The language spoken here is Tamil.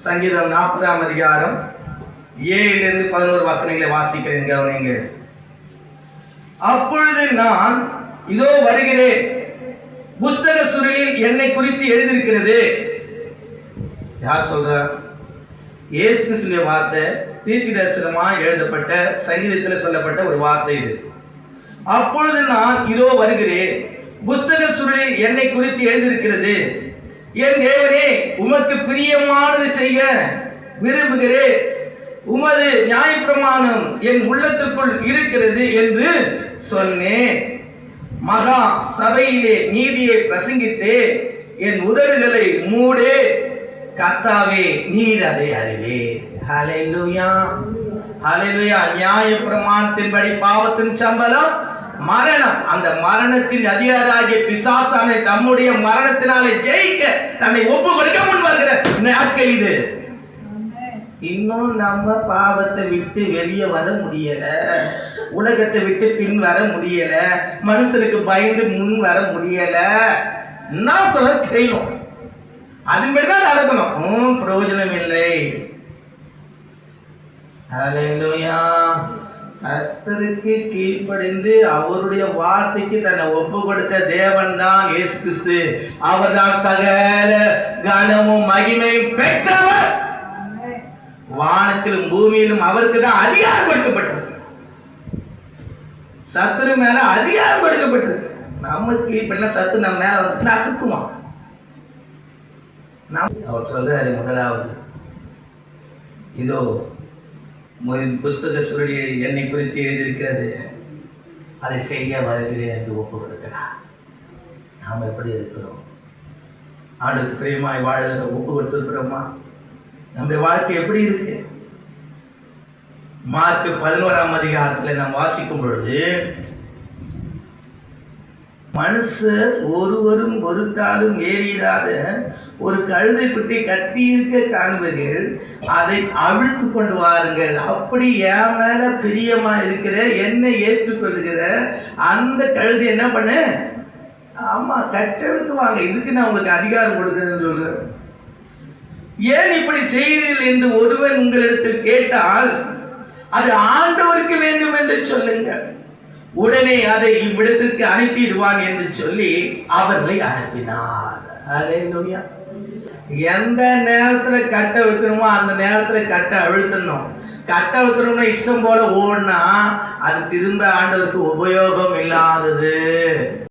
சங்கீதம் 40ஆம் அதிகாரம் 7 11 வசனங்களை வாசிக்கிறேன், கவனிங்க. அப்பொழுது நான் இதோ வருகிறேன், புஸ்தக சுருளில் என்னை குறித்து எழுதியிருக்கிறது. யார் சொல்றார்? இயேசு கிறிஸ்துவின் வார்த்தை, தீர்க்க தரிசனமாக எழுதப்பட்ட சங்கீதத்தில் சொல்லப்பட்ட ஒரு வார்த்தை இது. அப்பொழுது நான் இதோ வருகிறேன், புஸ்தக சுருளில் என்னை குறித்து எழுதியிருக்கிறது. என் தேவனே, உமக்கு பிரியமானது செய்ய விரும்புகிறேன், உமது நியாயப்பிரமாணம் என் உள்ளத்திற்குள் இருக்கிறது என்று சொன்னேன். மகா சபையிலே நீதியை பிரசங்கித்தே, என் உதடுகளை மூடே. கர்த்தாவே, நீர் அதை அறிவே. ஹல்லேலூயா, ஹல்லேலூயா. நியாயப்பிரமாணத்தின்படி பாவத்தின் சம்பளம் மரணம். அந்த மரணத்தின் அதிகாரியாகிய பிசாசானை தம்முடைய மரணத்தினாலே ஜெயிக்க தன்னை ஒப்பு கொடுக்க முன் வருகிற நாட்கள் இது. இன்னும் நம்ம பாவத்தை விட்டு வெளியே வர முடியல, உலகத்தை விட்டு பின் வர முடியல, மனுஷனுக்கு பயந்து முன் வர முடியல. நான் சொல்ல கேளும், அதன்படிதான் நடக்கணும். பிரயோஜனம் இல்லை. ஹல்லேலூயா. கர்த்தருக்கு கீழ்ப்படிந்து அவருடைய வார்த்தைக்கு தன்னை ஒப்பு கொடுத்த தேவன் தான் இயேசு கிறிஸ்து. அவர்தான் சகல கனமும் மகிமையும் பெற்றவர். வானத்திலும் பூமியிலும் அவருக்கு தான் அதிகாரம் கொடுக்கப்பட்டிருக்கு. சத்துரு மேல அதிகாரம் கொடுக்கப்பட்டிருக்கு. நமக்கு இப்ப சத்து நம்ம மேல வந்து நசுக்குவான். அவர் சொல்றாரு, முதலாவது இதோ புஸ்தக சுருளில் என்னை குறித்து எழுதியிருக்கிறது, அதை செய்ய வருகிறேன் என்று ஒப்பு கொடுக்கிறார். நாம் எப்படி இருக்கிறோம்? ஆண்டுக்கு பிரியமாய் வாழ ஒப்பு கொடுத்துருக்கிறோமா? நம்முடைய வாழ்க்கை எப்படி இருக்கு? மார்க் 11ஆம் அதிகாரத்தில் நாம் வாசிக்கும் பொழுது, மனுஷர் ஒருவரும் ஒரு காலும் ஏறிடாத ஒரு கழுதை குட்டி கட்டி இருக்க காண்பீர்கள், அதை அவிழ்த்து கொண்டு வாருங்கள். அப்படி என் மேல பிரியமா இருக்கிற, என்னை ஏற்றுக்கொள்கிற அந்த கழுதை என்ன பண்ண? ஆமா, கட்டெடுத்து வாங்க. இதுக்கு நான் உங்களுக்கு அதிகாரம் கொடுக்குறேன்னு சொல்றேன். ஏன் இப்படி செய்கிறீர்கள் என்று ஒருவன் உங்களிடத்தில் கேட்டால், அது ஆண்டவருக்கு வேண்டும் என்று சொல்லுங்கள், உடனே அதை இவ்விடத்திற்கு அனுப்பிடுவான் என்று சொல்லி அவர்களை அனுப்பினார். ஹல்லேலூயா. எந்த நேரத்துல கட்ட வைக்கணுமோ அந்த நேரத்துல கட்ட அழுத்தணும். கட்ட வைக்கணும்னா இஷ்டம் போல ஓடினா அது திரும்ப ஆண்டவருக்கு உபயோகம் இல்லாதது.